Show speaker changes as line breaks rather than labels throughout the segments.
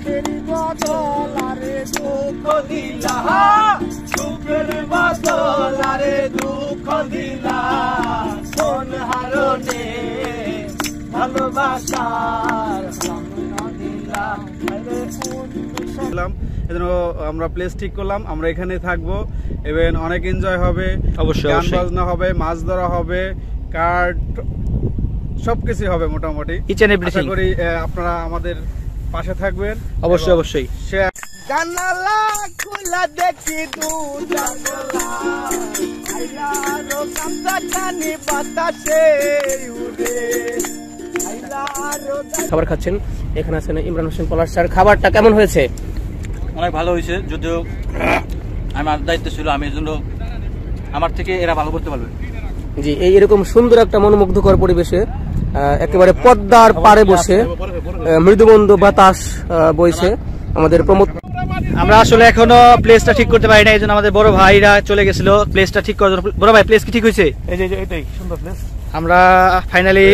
সুখের বদল আরে দুঃখ দিলা, সুখের বদল আরে দুঃখ দিলা, কোন হারণে ভালোবাসার দিলা।
এজন্য আমরা প্লেস ঠিক করলাম, আমরা এখানে থাকবো। ইভেন অনেক এনজয় হবে,
অবশ্যই
গান বাজনা হবে, মাছ ধরা হবে, কার্ড সবকিছু হবে মোটামুটি। আশা করি আপনারা আমাদের পাশে থাকবেন।
অবশ্যই অবশ্যই।
জানালা খোলা দেখি দু জানালা, আইলারো কামসাখানি বাতাসে উড়ে।
খাবার খাচ্ছেন, এখানে আছেন ইমরান হোসেন পলাশ স্যার। খাবারটা কেমন হয়েছে?
অনেক ভালো হয়েছে, যদিও আমার দায়িত্ব ছিল, আমি এর জন্য আমার থেকে এরা ভালো করতে পারবে।
জি, এরকম সুন্দর একটা মনোমুগ্ধকর পরিবেশে একেবারে পদ্মার পাড়ে বসে মৃদুমন্দ বাতাস বইছে আমাদের প্রমোদ।
আমরা আসলে এখনো প্লেসটা ঠিক করতে পারি না, এই জন্য আমাদের বড় ভাইরা চলে গেছিল প্লেসটা ঠিক করার জন্য। বড় ভাই, প্লেস কি ঠিক হয়েছে?
এই যে এটাই সুন্দর প্লেস,
আমরা ফাইনালি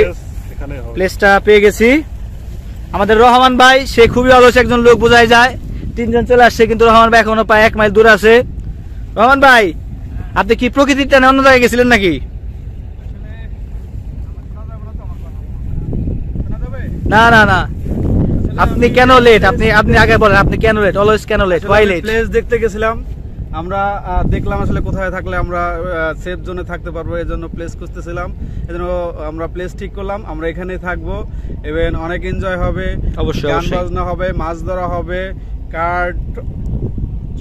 প্লেসটা পেয়ে গেছি। আমাদের রহমান ভাই, সে খুবই অলস একজন লোক, বোঝাই যায়। 3 জন চলে আসছে, কিন্তু রহমান ভাই এখনো প্রায় 1 মাইল দূরে আছে। রহমান ভাই, আপনি কি প্রকৃতির টানে অন্য জায়গায় গেছিলেন নাকি? না না না, আপনি কেন লেট? আপনি আগে বলেন, আপনি কেন লেট? অলওয়েজ কেন লেট? Why late?
প্লেস দেখতে গেছিলাম আমরা, দেখলাম আসলে কোথায় থাকলে আমরা সেফ জোনে থাকতে পারবো, এজন্য প্লেস খুঁজতেছিলাম। এজন্য আমরা প্লেস ঠিক করলাম, আমরা এখানে থাকবো। ইভেন অনেক এনজয় হবে,
অবশ্যই
গান বাজনা হবে, মাছ ধরা হবে, কার্ড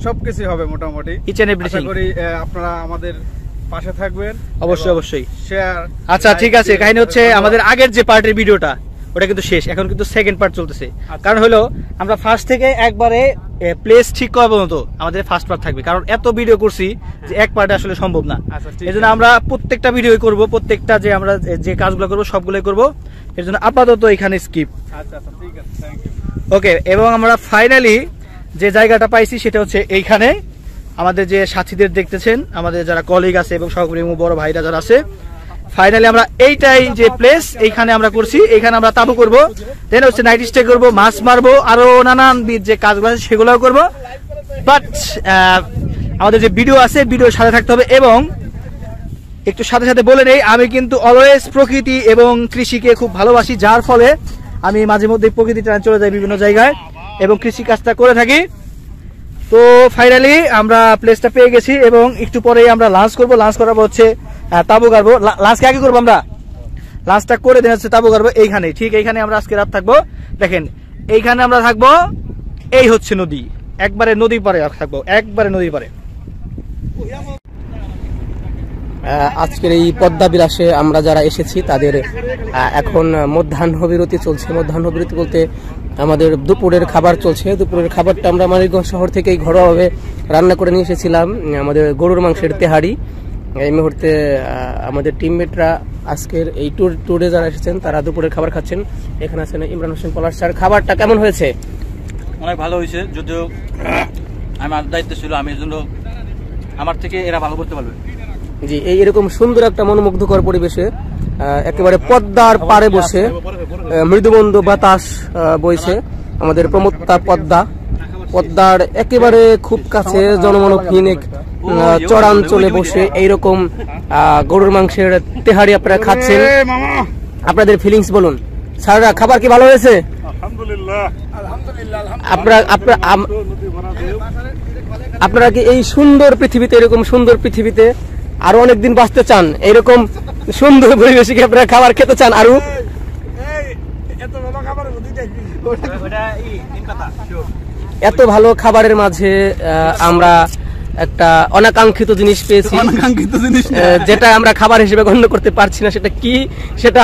সবকিছু হবে মোটামুটি। আশা করি আপনারা আমাদের পাশে থাকবেন।
অবশ্যই অবশ্যই
শেয়ার।
আচ্ছা ঠিক আছে, কাহিনী হচ্ছে আমাদের আগের যে পার্টের ভিডিওটা ওটা কিন্তু শেষ, এখন কিন্তু সেকেন্ড পার্ট চলতেছে। কারণ হলো আমরা ফার্স্ট থেকে একবারে প্লেস ঠিক করা পর্যন্ত আমাদের ফার্স্ট পার্ট থাকবে, কারণ এত ভিডিও করছি যে এক পার্টে আসলে সম্ভব না। এই জন্য আমরা প্রত্যেকটা ভিডিও করব, প্রত্যেকটা যে আমরা যে কাজগুলো করবো সবগুলোই করবো। এর জন্য আপাতত এখানে স্কিপ।
আচ্ছা ঠিক আছে, থ্যাংক ইউ।
ওকে, এবং আমরা ফাইনালি যে জায়গাটা পাইছি সেটা হচ্ছে এইখানে। আমাদের যে সাথীদের দেখতেছেন, আমাদের যারা কলিগ আছে এবং সহকর্মী এবং বড় ভাইরা যারা আছে, ফাইনালি আমরা এইটাই যে প্লেস এইখানে আমরা করছি। এখানে আমরা তাবু করবো, দেন হচ্ছে নাইট স্টে করবো, মাছ মারবো, আরো নানানবিধ যে কাজগুলো আছে সেগুলোও করবো। বাট আমাদের যে ভিডিও আছে, ভিডিওর সাথে থাকতে হবে। এবং একটু সাথে সাথে বলে নেই, আমি কিন্তু অলওয়েজ প্রকৃতি এবং কৃষিকে খুব ভালোবাসি, যার ফলে আমি মাঝে মধ্যে প্রকৃতিতে চলে যাই বিভিন্ন জায়গায় এবং কৃষি কাজটা করে থাকি। তো ফাইনালি আমরা প্লেসটা পেয়ে গেছি এবং একটু পরেই আমরা লাঞ্চ করবো। লাঞ্চ করার পর হচ্ছে তাবু গাড়বো। লাঞ্চকে আগে করবো, আমরা লাঞ্চটা করে দেন হচ্ছে তাবু গাড়বো এইখানে। ঠিক এইখানে আমরা আজকে রাত থাকবো। দেখেন এইখানে আমরা থাকবো, এই হচ্ছে নদী, একবারে নদীর পারে থাকবো, একবারে নদীর পারে।
আজকের এই পদ্মা বিলাসে আমরা যারা এসেছি তাদের এখন মধ্যাহ্ন বিরতি চলছে। মধ্যাহ্ন বিরতি বলতে আমাদের দুপুরের খাবার চলছে। দুপুরের খাবারটা আমরা মানিকগঞ্জ শহর থেকেই ঘরোয়াভাবে রান্না করে নিয়ে এসেছিলাম, আমাদের গরুর মাংসের তেহারি। এই মুহূর্তে আমাদের টিমমেটরা আজকের এই ট্যুরে যারা এসেছেন তারা দুপুরের খাবার খাচ্ছেন। এখানে আছেন ইমরান হোসেন পলাশ স্যার। খাবারটা কেমন হয়েছে?
অনেক ভালো হয়েছে, যদিও আমার দায়িত্ব ছিল, আমি এর জন্য আমার থেকে এরা ভালো করতে পারবে।
জি, এরকম সুন্দর একটা মনোমুগ্ধকর পরিবেশে একেবারে পদ্মার পাড়ে বসে মৃদুমন্দ বাতাস বইছে আমাদের প্রমোদতা পদ্মা। পদ্মার একেবারে খুব কাছে জনমানবহীন এক চরাঞ্চলে বসে এইরকম গরুর মাংসের তেহারি আপনারা খাচ্ছেন। আপনাদের ফিলিংস বলুন। স্যাররা, খাবার কি ভালো হয়েছে? আপনারা কি এই সুন্দর পৃথিবীতে, এরকম সুন্দর পৃথিবীতে আরো অনেকদিন বাঁচতে চান? এরকম সুন্দর পরিবেশে কি আপনারা খাবার খেতে চান? আরো এত ভালো খাবারের মাঝে আমরা একটা অনাকাঙ্ক্ষিত জিনিস পেয়েছি, যেটা আমরা খাবার হিসেবে গণ্য করতে পারছি না। সেটা কি, সেটা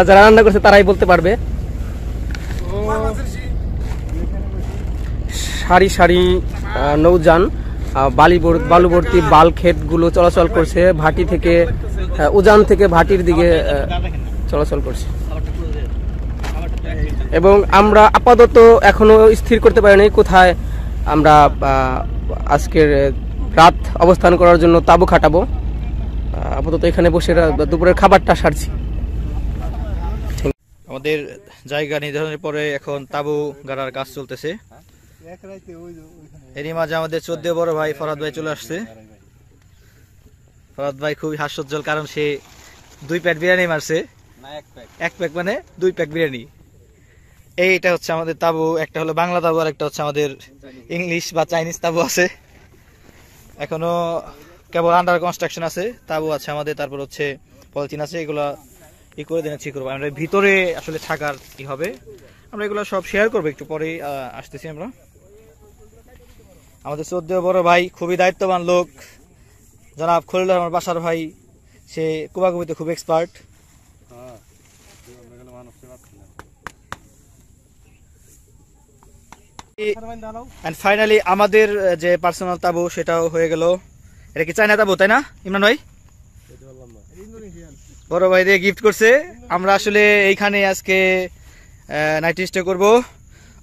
যারা রান্না করছে তারাই বলতে পারবে। সারি সারি নৌযান বালুবর্তী বাল ক্ষেতগুলো চলাচল করছে, ভাটি থেকে উজান থেকে ভাটির দিকে চলাচল করছে। এবং আমরা আপাতত এখনো স্থির করতে পারিনি কোথায় আমরা আজকের রাত অবস্থান করার জন্য তাবু খাটাবো। আপাতত এখানে বসে দুপুরের খাবারটা সারছি।
আমাদের জায়গা নির্ধারণের পরে এখন তাবু গাড়ার কাজ চলতেছে। এরই মাঝে আমাদের 14 বড় ভাই ফরাদ ভাই চলে আসছে। ফরাদ ভাই খুবই হাস্যোজ্জ্বল, কারণ সে 2 প্যাক বিরিয়ানি মারছে।
না, 1 প্যাক।
1 প্যাক মানে 2 প্যাক বিরিয়ানি। এইটা হচ্ছে আমাদের তাবু, একটা হলো বাংলা তাবু আর একটা হচ্ছে আমাদের ইংলিশ বা চাইনিজ তাবু আছে। এখনো কেবল আন্ডার কনস্ট্রাকশন আছে, তাবু আছে আমাদের, তারপর হচ্ছে পলিথিন আছে, এগুলা ই করে দিনে ঠিক করবো। আমরা ভিতরে আসলে থাকার কি হবে আমরা এগুলো সব শেয়ার করবো, একটু পরেই আসতেছি আমরা। আমাদের 14 বড় ভাই খুবই দায়িত্ববান লোক, জনাব খলিল আমার বাসার ভাই, সে কুবাকুবিতে খুব এক্সপার্ট। এন্ড ফাইনালি আমাদের যে পার্সোনাল তাবু সেটাও হয়ে গেল। এটা কি চায়না তাবু, তাই না ইমরান ভাই? বড় ভাই দিয়ে গিফট করছে। আমরা আসলে এইখানে আজকে নাইট স্টে করব।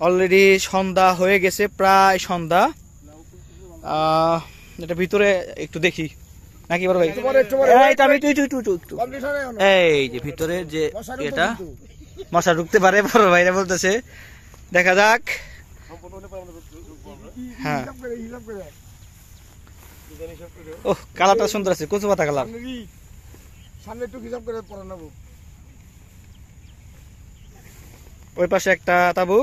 অলরেডি সন্ধ্যা হয়ে গেছে, প্রায় সন্ধ্যা। এটা ভিতরে একটু দেখি নাকি বড় ভাই? এই যে ভিতরে যে এটা মশা ঢুকতে পারে, বড় ভাইরা বলতেছে, দেখা যাক। হ্যাঁ, ও কালারটা সুন্দর আছে, কচু পাতা কালার। ওই পাশে একটা তাবু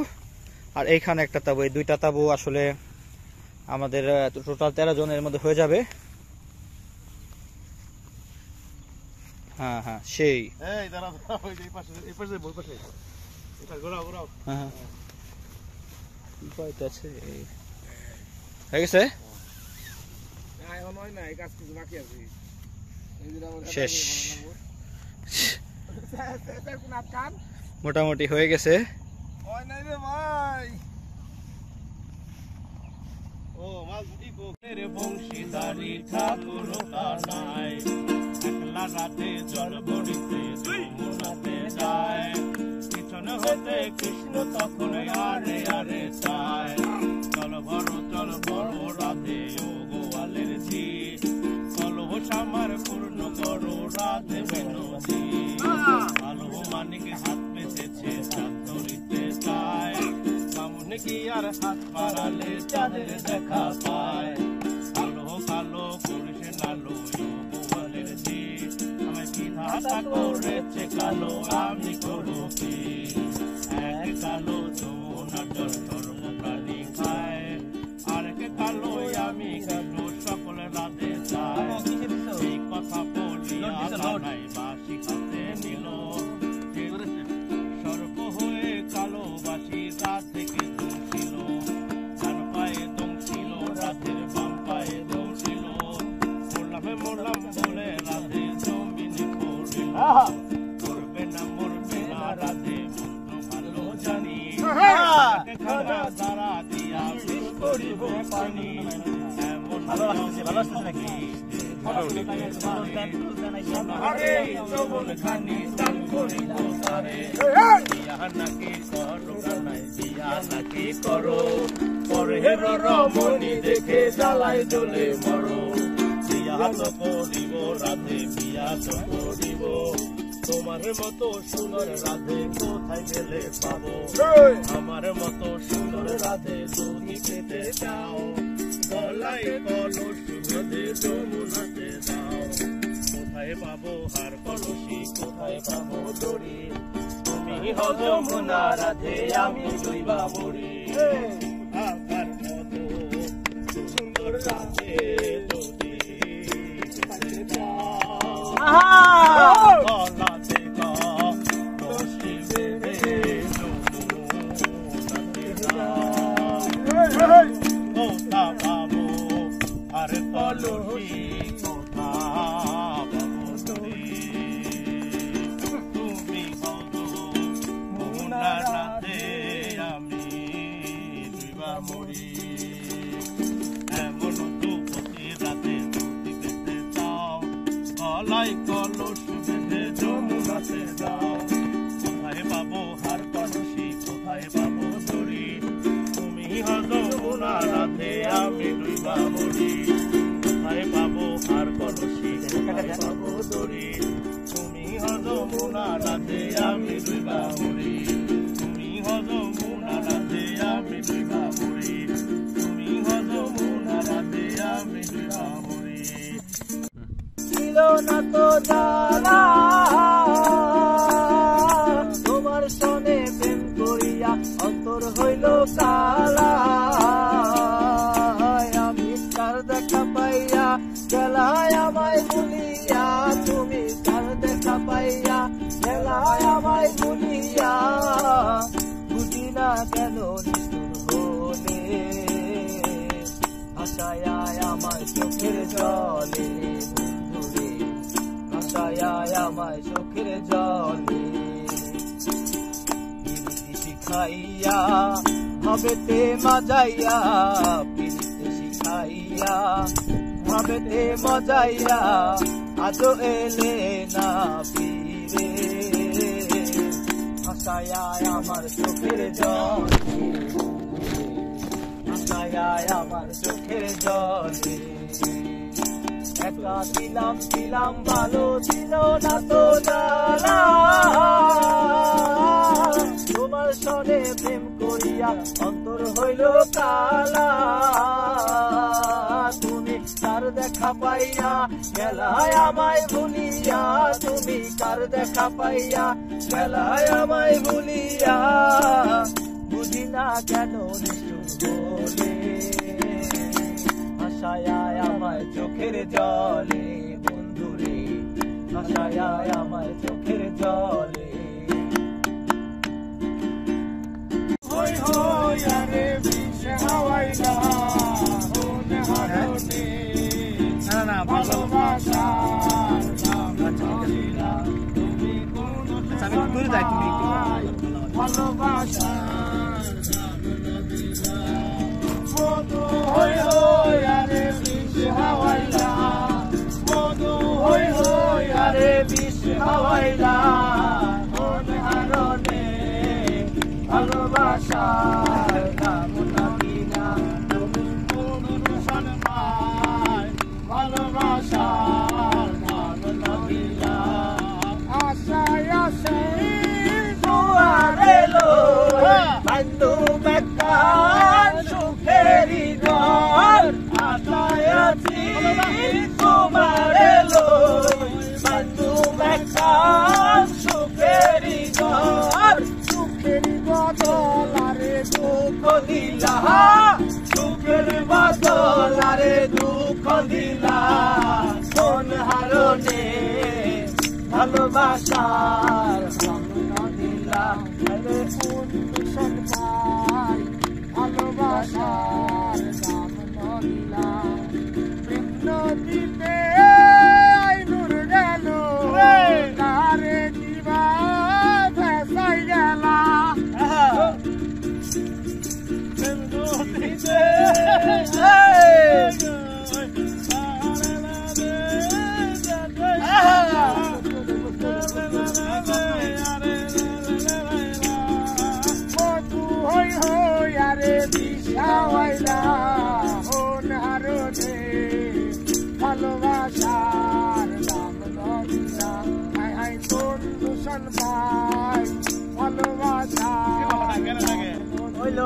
আর এইখানে একটা তাবু, এই 2টা তাবু আসলে আমাদের টোটাল 13 জনের মধ্যে হয়ে যাবে। হ্যাঁ হ্যাঁ, সেই হয়ে গেছে, শেষ, মোটামুটি হয়ে গেছে।
বংশীদারি ঠাকুর একলা রাতে জল ভরিতে যমুনাতে যায়, পিছনে হতে কৃষ্ণ তখন আরে আরে চায়, চল বড় রাধে ও গোয়ালের ঝি, কলহ সামার পূর্ণ করো রাধে বেনজি, আলো মানিক হাত পেতেছে চাঁদ ধরিতে চায়, বামুন কি আর হাত বাড়ালে চাঁদের দেখা পায়, কালো কালো করিস নালো গোয়ালের ঝি, আমি বিধাতা করেছে কালো আমি করো কি, এক কালো যমুনার জল সর্বপ্রাণী খায়, আরেক কালো আমি কালো সকল রাধে চায়, এই কথা বলিয়া নাই বাসি খাতে নিল, সর্প হয়ে কালো বাসি রাত থেকে দৌড়ছিল, ডান পায়ে দৌড়ছিল রাধের বাম পায়ে দৌড়ছিল, মরলাম বলে রাধে জমিনে পড়িল, মরবে না রাধে বন্ধু ভালো জানি, দ্বারা দিয়া বিষ করিব পানি, এমন ভালো লাগছে নাকি খানি দান করিব তারে, বিয়া নাকি করো নাই বিয়া নাকি করো, পরের রমণী দেখে জ্বালায় জ্বলে মরো, বিয়া তো করিব রাধে বিয়া তো করিব, তোমার মতো সুন্দর রাধে কোথায় গেলে পাবো, আমার মতো সুন্দর রাধে যদি পেতে চাও, গলায় কলস রাধে যমুনাতে দাও, কোথায় পাবো হার কলসি কোথায় পাবো দড়ি, তুমি হও যমুনা রাধে আমি জৈবা মরি, আমার মতো সুন্দর রাধে যদি পেতে চাও, গলাতে কলসি বেঁধে যমুনাতে দাও, কোথা পাবো আর কলসি কোথা পাবো দড়ি, তুমি হও যমুনা রাধে আমি জৈবা মরি, এমন দুপতি রাধে যদি পেতে চাও, গলায় কলস বেঁধে যমুনাতে যাও, কোথায় পাবো হার কলসি কোথায় পাবো দড়ি, তুমি হও যমুনা রাধে আমি জৈবা মরি, কোথায় পাবো হার কলসি কোথায় পাবো দড়ি, তুমি হও যমুনা রাধে আমি জৈবা মরি, তুমি হও যমুনা রাধে আমি জৈবা মরি।
ছিল না তো জ্বালা তোমার সনে প্রেম করিয়া অন্তর হইল কালা আমি তার দেখা পাইয়া গেলায় আমায় ভুলিয়া তুমি তার দেখা পাইয়া গেলায় আমায় ভুলিয়া বুঝি না কেন নিষ্ঠুর হলে ভাষায় আমায় চোখের জলে বন্ধুরে ভাষায় আমায় চোখের জলে শিখাইয়া ভাবেতে মজাইয়া পিড়িতে শিখাইয়া ভাবেতে মজাইয়া আজও এলে না ফিরে ভাষায় আমার চোখের জলে ভাষায় আমার চোখের জলে একা ছিলাম ভালো ছিল না তো জ্বালা তোমার সনে প্রেম করিয়া অন্তর হইল কালা তুমি কার দেখা পাইয়া গেলায় আমায় ভুলিয়া তুমি কার দেখা পাইয়া গেলায় আমায় ভুলিয়া বুঝি না কেন বলে ভাষায় আমায় চোখের জলে বন্ধুরে ভাষায় আমায় চোখের জলে হই হই আরে বিষ হাওয়াইলা ওনে হারনে না না ভালোবাসার নাম চলিলা তুমি কোন আমি দূরে যাই তুমি ভালোবাসার নাম নদিলা মধু হই হই আরে বিষ হাওয়াইলা মধু হই হই আরে বিষ হাওয়াইলা ওনে হারনে ভালোবাসার নাম নদিলা তুমি কোন রোশন পায় ভালোবাসার নাম নদিলা আশায় আশায় দুয়ারে লো বন্ধু মেকান সুখেরি ঘর আশায় আছি তোমারে লো বন্ধু মেকান সুখেরি ঘর সুখেরি বদল আরে দুঃখ দিলা সুখের বদল আরে দুঃখ দিলা কোন হারনে ভালোবাসার সামনা দিলা আরে কোন দূষণ পাই ভালোবাসার সামনা দিলা প্রেম নদীতে আইনুর গেল তারে দিবা ভেসাই গেলা প্রেম নদীতে মধু হই হই আরে বিষাওয়াইলা হন হারনে ভালোবাসার নাম নদিলা হাই হাই কোন দূষণ পাই ভালোবাসা হইল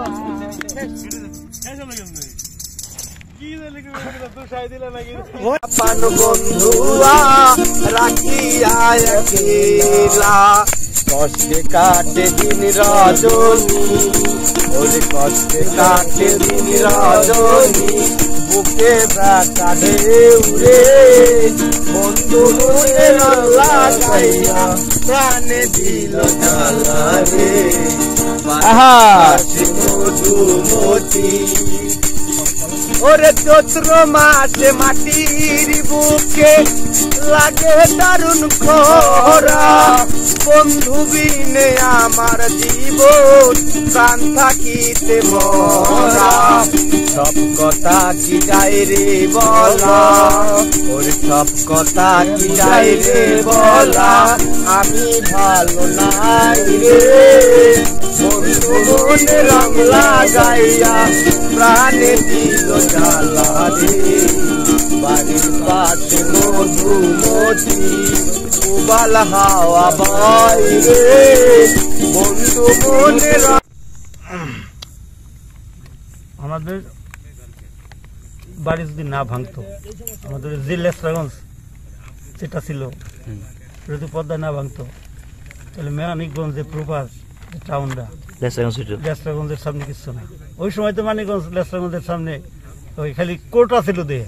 পান বন্ধুয়া রাখিয়া একলা কষ্টে কাটে দিন রজনী ওরে কষ্টে কাটে দিন রজনী বুকে ব্যথা ঢেউরে বন্ধু মনে লাগাইয়া প্রাণে দিল জ্বালা রে মধুমতি ওরে চৈত্র মাসে মাটির বুকে লাগে দারুণ খরা বন্ধু বিনে আমার জীবন প্রাণ থাকিতে মরা সব কথা কি যায় রে বলা ওরে সব কথা কি যায় রে বলা আমি ভালো নাই রে বন্ধু মনে রং লাগাইয়া প্রাণে দিল জ্বালা রে বাড়ির পাশে মধুমতি উবাল হাওয়া বাইরে বন্ধু মনে
আমাদের বাড়ি যদি না ভাঙতো আমাদের জিল্লা
যেটা ছিল যদি পদ্মা না ভাঙতো তাহলে মানিকগঞ্জে প্রপার টাউনটা লেসরাগঞ্জের সামনে কিছু না। ওই সময় তো মানিকগঞ্জ লেসরাগঞ্জের সামনে ওই খালি কোর্ট ছিল দেহে,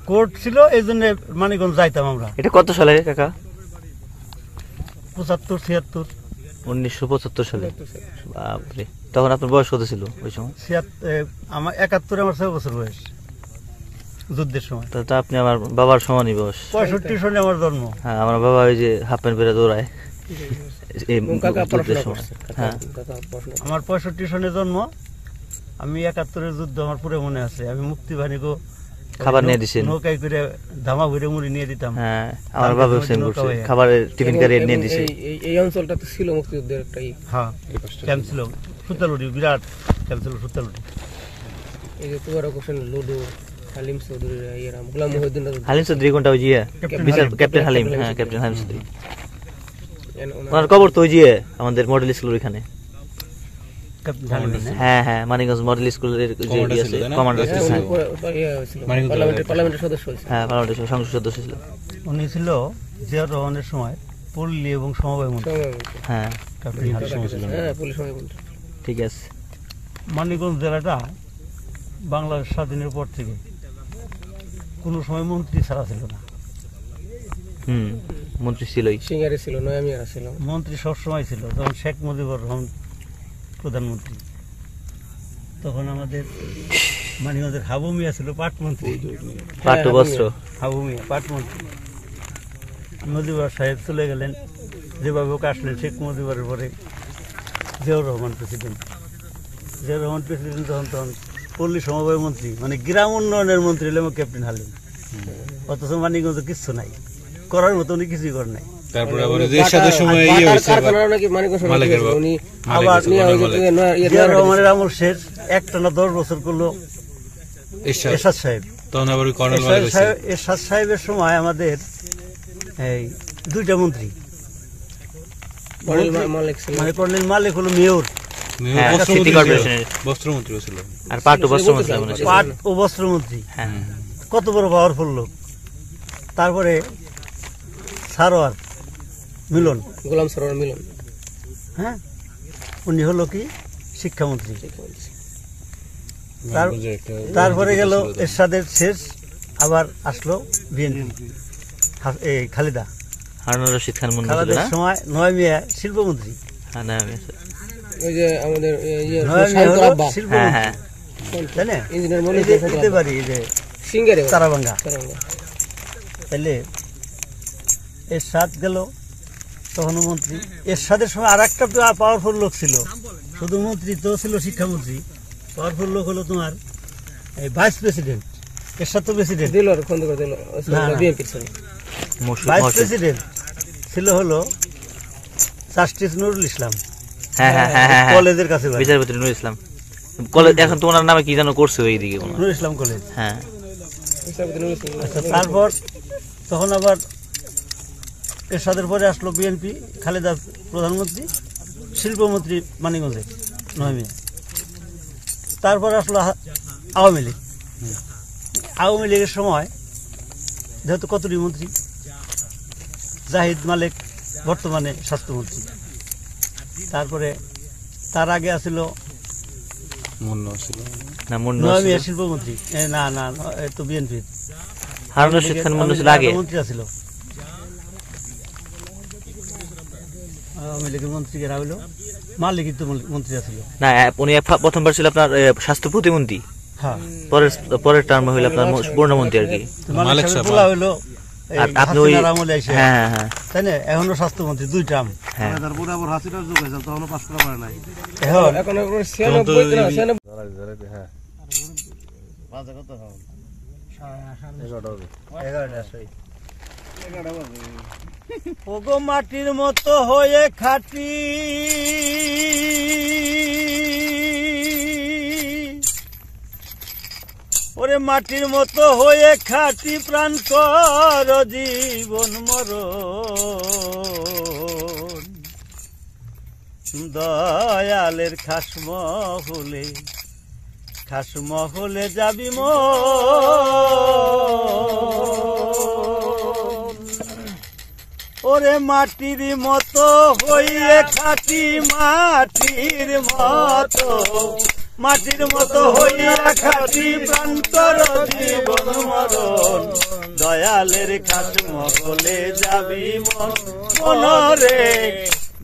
কোর্ট ছিল, এই জন্য মানিকগঞ্জ যাইতাম আমরা।
এটা কত সালে কাকা?
75-76।
1975 সালে। বাপরে, তখন আপনার বয়স কত ছিল ওই সময়?
আমার 71, আমার 6 বছর বয়স যুদ্ধের সময়।
তো আপনি আমার বাবার সমানই বয়স।
65 সনে আমার জন্ম।
হ্যাঁ, আমার বাবা ওই যে হাফ প্যান্ট পরে দৌড়ায়।
হ্যাঁ, আমার 65 সনে জন্ম। আমি 71-এর যুদ্ধ আমার পুরো মনে আছে। আমি মুক্তিবাহিনীকে
খাবার নিয়ে দিছেন,
নৌকায় করে ধামা ভরে মুড়ি নিয়ে দিতাম।
হ্যাঁ, আমার বাবা সেম করছে, খাবারের টিফিন ক্যারিয়ার নিয়ে দিছে।
এই অঞ্চলটা তো ছিল মুক্তিযুদ্ধের একটাই
ক্যাম্প ছিল, সুতালুটি, বিরাট ক্যাম্প ছিল সুতালুটি।
এই যে তুয়ারা হোসেন, লুডু, হালিম চৌধুরী, গোলাম মহিউদ্দিন।
হালিম চৌধুরী কোনটা? ওই জিয়া ক্যাপ্টেন হালিম। হ্যাঁ, ক্যাপ্টেন হালিম চৌধুরী। ওনার কবর তো ওই যে আমাদের মডেল স্কুলের এখানে। হ্যাঁ হ্যাঁ, মানিকগঞ্জ মডেল স্কুলের যে আছে কমান্ডার ছিল,
পার্লামেন্টের সদস্য।
হ্যাঁ, পার্লামেন্টের সংসদ সদস্য ছিল
উনি। ছিল জিয়াউর রহমানের সময় পল্লী এবং সমবায় মন্ত্রী।
হ্যাঁ,
পুলিশ মন্ত্রী।
ঠিক আছে।
মানিকগঞ্জ জেলাটা বাংলাদেশ স্বাধীনের পর থেকে কোনো সময় মন্ত্রী ছাড়া ছিল না।
মন্ত্রী ছিলই,
সিঙ্গারে ছিল, নয়ামিয়ারা ছিল,
মন্ত্রী সবসময় ছিল। যখন শেখ মুজিবুর রহমান প্রধানমন্ত্রী, তখন আমাদের মানিকগঞ্জের হাবু মিয়া ছিল পাটমন্ত্রী। হাবু মিয়া পাটমন্ত্রী। মুজিবুর সাহেব চলে গেলেন, যেভাবে ওকে আসলেন শেখ মুজিবুরের পরে জিয়াউর রহমান প্রেসিডেন্ট। জিয়াউর রহমান প্রেসিডেন্ট তখন পল্লী সমবায় মন্ত্রী, মানে গ্রাম উন্নয়নের মন্ত্রী হলেন ক্যাপ্টেন হালিম। অথচ মানিকগঞ্জে কিচ্ছু নাই, করার মতো উনি কিছুই করেন নাই।
তারপরে আবার এরশাদের সময়
জিয়াউর রহমানের আমল শেষ, একটানা 10 বছর করলো এরশাদ সাহেব। এরশাদ সাহেবের সময় আমাদের এই 2টা মন্ত্রী, মানে কর্নেল মালিক হলো মেয়র,
বস্ত্রমন্ত্রী ছিল,
আর পাট
ও বস্ত্রমন্ত্রী। কত বড় পাওয়ারফুল লোক। তারপরে সারোয়ার মিলন,
গোলাম সারোয়ার মিলন।
হ্যাঁ, উনি হলো কি শিক্ষামন্ত্রী। তারপরে গেল এরশাদের শেষ, আবার আসলো বিএনপি, খালেদা। খালেদার সময় নয়ামিয়া শিল্পমন্ত্রী।
ওই যে আমাদের
তাইলে এরশাদ গেল, তখন মন্ত্রী। এরশাদের সময় আর একটা পাওয়ারফুল লোক ছিল, শুধু মন্ত্রী তো ছিল শিক্ষামন্ত্রী, পাওয়ারফুল লোক হলো তোমার ভাইস প্রেসিডেন্ট। এরশাদ তো প্রেসিডেন্ট, ভাইস প্রেসিডেন্ট ছিল হলো জাস্টিস নুরুল ইসলাম। কলেজের কাছে
বিচারপতি নুরুল ইসলাম কলেজ, এখন তো ওনার নামে কি যেন করছে ওইদিকে,
নুরুল ইসলাম কলেজ।
হ্যাঁ,
তারপর তখন আবার এরশাদের পরে আসলো বিএনপি, খালেদা প্রধানমন্ত্রী, শিল্পমন্ত্রী মানিকগঞ্জে নয়ামিয়া। তারপর আসলো আওয়ামী লীগ। আওয়ামী লীগের সময় যেহেতু কতটি মন্ত্রী, জাহিদ মালিক বর্তমানে স্বাস্থ্যমন্ত্রী। তারপরে তার আগে আসছিল নয়ামিয়া শিল্পমন্ত্রী, না না তো বিএনপির মন্ত্রী আছিল। আওয়ামী লীগের মন্ত্রী এরা হইল মালিকই তো মন্ত্রী আছিল
না। উনি প্রথমবার ছিল আপনার স্বাস্থ্য প্রতিমন্ত্রী, পরের টার্মে হইল আপনার পূর্ণমন্ত্রী আর কি। আপনি ওই
তাই না, এখনো স্বাস্থ্যমন্ত্রী 2 টার্ম। ওগো মাটির মতো হয়ে খাটি, ওরে মাটির মতো হয়ে খাটি, প্রাণ কর জীবন মরণ, দয়ালের খাসমহলে যাবি মন।
ওরে মাটির মতো হইয়ে খাটি মাটির মতো, মাটির মতো হইয়া খাটি প্রান্তর জীবন মরণ, দয়ালের খাস মহলে যাবি মন মনরে,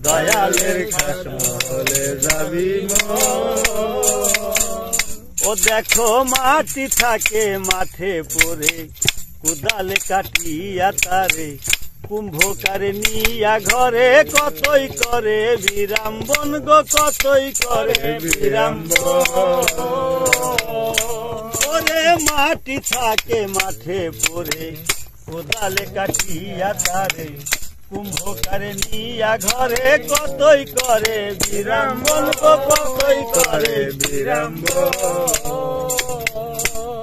দয়ালের খাস মহলে যাবি মন। ও দেখো মাটি থাকে মাঠে পড়ে, কুদালে কাটিয়া তারে, কুম্ভকারে নিয়া ঘরে কতই করে বিরাম্বন গো, কতই করে বিরাম্বন। ওরে মাটি থাকে মাঠে পড়ে, কোদালে কাটিয়া তারে, কুম্ভকারে নিয়া ঘরে কতই করে বিরাম্বন গো, কতই করে বিরাম্বন।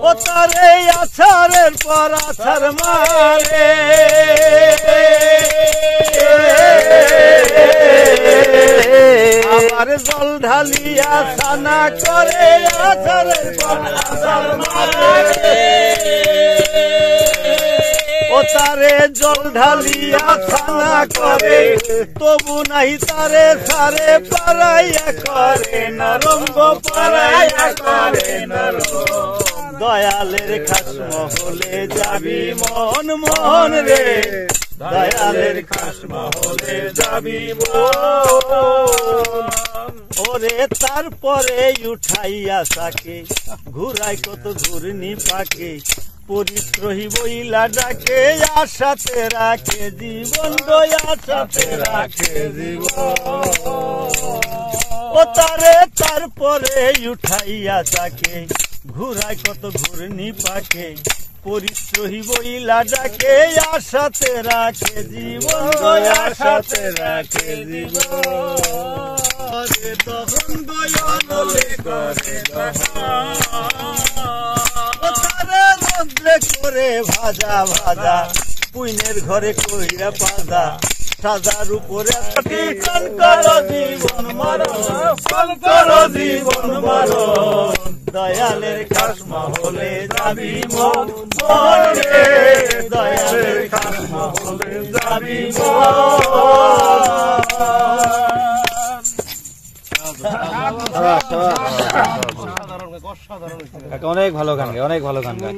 ও তারে আছাড়ের পর আছাড় মারে, আবার জল ঢালিয়া সানা করে, আছাড়ের পর আছাড় মারে। ও তারে জল ঢালিয়া সানা করে, তবু নাই তারে সারে পারাইয়া করে নরম গো, পারাইয়া করে নরম। দয়ালের খাস মহলে যাবি মন মন রে, দয়ালের খাস মহলে যাবি মন। ওরে তারপরে উঠাইয়া সাকে, ঘুরাই কত ঘুরনি পাকে, পরিত্রহী বইলা ডাকে, আশাতে রাখে জীবন গো, আশাতে রাখে জীবন। ও তারে তারপরে উঠাইয়া সাকে, ঘুরাই কত ঘুরনি পাকে, পরিত্রহী বইলা ডাকে, আশাতে রাখে জীবন গো, আশাতে রাখে জীবন। দহন গয়নলে করে রোদ্রে করে ভাজা ভাজা, পুইনের ঘরে কইরা পাজা, সাজার উপরে কর জীবন মরণ, কর জীবন মরণ। দয়ালের খাস মহলে যাবি মন মন রে, দয়ালের খাস মহলে যাবি
অনেক ভালো গান গায়, অনেক ভালো গান গায়।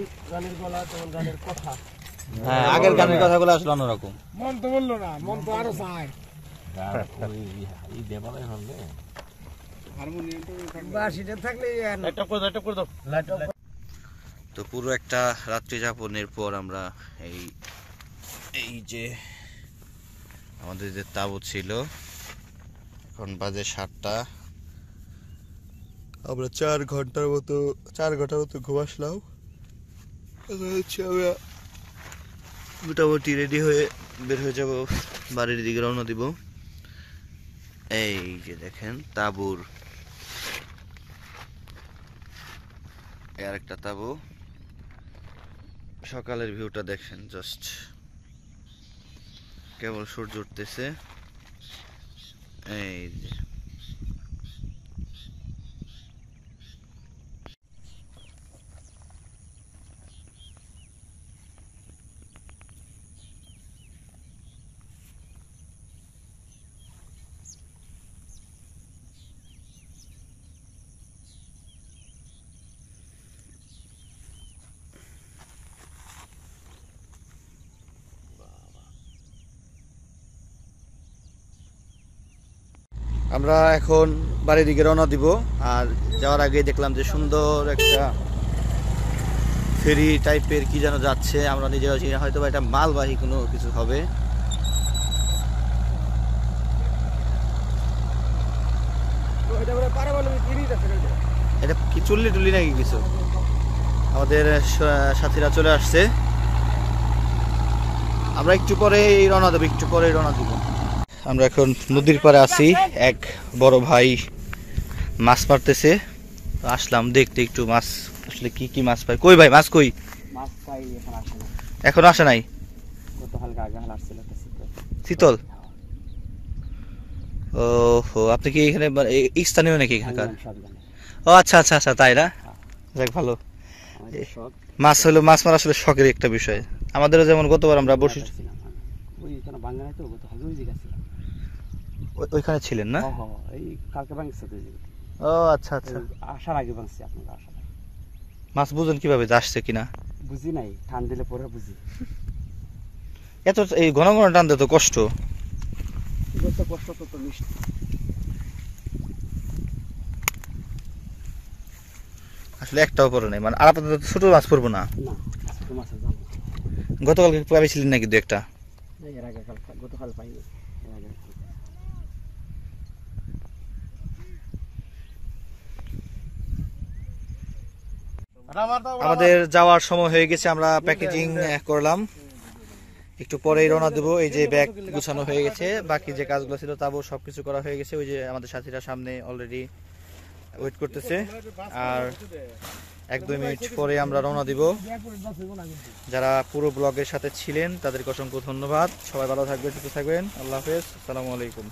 হ্যাঁ, আগের গানের কথাগুলো আসলে অন্যরকম।
মন তো বললো না, মন তো আরো চায়।
তো পুরো একটা রাত্রি যাপনের পর আমরা এই যে আমাদের যে তাঁবু ছিল, এখন বাজে 7টা, আমরা 4 ঘন্টার মতো ঘুম আসলাম। আমরা মোটামুটি রেডি হয়ে বের হয়ে যাব, বাড়ির দিকে রওনা দিব। এই যে দেখেন তাঁবুর আর একটা তাঁবু, সকালের ভিউটা দেখেন, জাস্ট কেবল সূর্য উঠতেছে। এই যে আমরা এখন বাড়ির দিকে রওনা দিব। আর যাওয়ার আগে দেখলাম যে সুন্দর একটা ফেরি টাইপের কি যেন যাচ্ছে, আমরা নিজেরা চিনি, হয়তো বা এটা মালবাহী কোনো কিছু হবে। এটা কি চুল্লি টুল্লি নাকি কিছু? আমাদের সাথীরা চলে আসছে, আমরা একটু পরে রওনা দেবো, একটু পরে রওনা দিব। আমরা এখন নদীর পাড়ে আছি, এক বড় ভাই মাছ মারতেছে, আসলাম দেখতে একটু মাছ আসলে কি কি মাছ পাই। কই ভাই মাছ কই? এখন আসে নাই? শীতল? ও আপনি কি এখানে স্থানীয় নাকি এখানকার? ও আচ্ছা আচ্ছা আচ্ছা, তাই না? যাক ভালো। মাছ হলো, মাছ মারা আসলে শখের একটা বিষয়। আমাদেরও যেমন গতবার আমরা বসি
ওইখানে বাঙ্গানে তো গতকাল ওই জায়গা ছিলাম।
ওইখানে ছিলেন না?
এই কালকে ভাঙছে তো।
ও আচ্ছা আচ্ছা,
আসার আগে ভাঙছে আপনার আসার আগে।
মাছ বুঝুন কিভাবে আসছে কিনা?
বুঝি নাই, টান দিলে পরে বুঝি।
এত এই ঘন ঘন টানতে তো কষ্ট।
কষ্ট তো মিষ্টি।
আসলে একটাও পড়ে নাই, মানে আর আপাতত ছোট মাছ পড়বো না। গতকালকে পাইছিলেন নাকি দু একটা?
এর আগে গতকাল পাইনি।
আমাদের যাওয়ার সময় হয়ে গেছে, আমরা প্যাকেজিং করলাম, একটু পরেই রওনা দেবো। এই যে ব্যাগ গুছানো হয়ে গেছে, বাকি যে কাজগুলো ছিল তাও সবকিছু করা হয়ে গেছে। ওই যে আমাদের সাথীরা সামনে অলরেডি ওয়েট করতেছে, আর 1-2 মিনিট পরে আমরা রওনা দিব। যারা পুরো ব্লগের সাথে ছিলেন তাদেরকে অসংখ্য ধন্যবাদ। সবাই ভালো থাকবেন, সুস্থ থাকবেন। আল্লাহ হাফেজ, আসসালামু আলাইকুম।